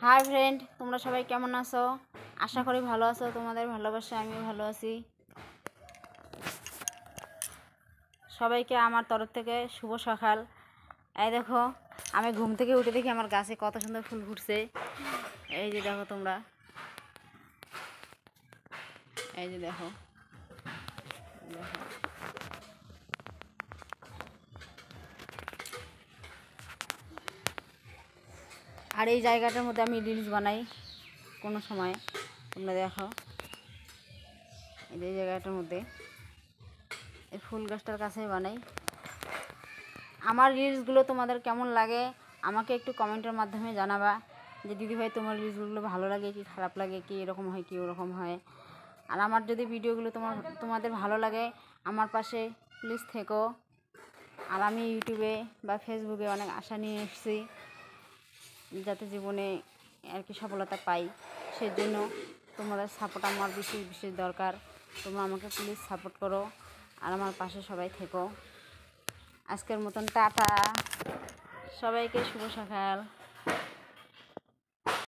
Hi friend, তোমরা সবাই কেমন আছো? আশা করি ভালো আছো। তোমাদের ভালোবাসা আমিও ভালো আছি। সবাইকে আমার তরফ থেকে শুভ সকাল। এই দেখো, আমি ঘুম থেকে উঠে দেখি আমার গাছে কত সুন্দর ফুল ফুটছে। এই যে দেখো তোমরা, এই যে দেখো দেখো আর এই জায়গাটার মধ্যে আমি রিলস বানাই কোনো সময়। তোমরা দেখো, এই জায়গাটার মধ্যে এই ফুল গাছটার কাছেই বানাই। আমার রিলসগুলো তোমাদের কেমন লাগে আমাকে একটু কমেন্টের মাধ্যমে জানাবা যে দিদিভাই তোমার রিলসগুলো ভালো লাগে কি খারাপ লাগে, কি এরকম হয় কি ওরকম হয়। আর আমার যদি ভিডিওগুলো তোমাদের ভালো লাগে আমার পাশে প্লিজ থেকো। আর আমি ইউটিউবে বা ফেসবুকে অনেক আশা নিয়ে এসেছি যাতে জীবনে আর কি সফলতা পাই। সেজন্য তোমাদের সাপোর্ট আমার বিশেষ দরকার। তোমরা আমাকে প্লিজ সাপোর্ট করো আর আমার পাশে সবাই থেকো। আজকের মতন টাটা, সবাইকে শুভ সকাল।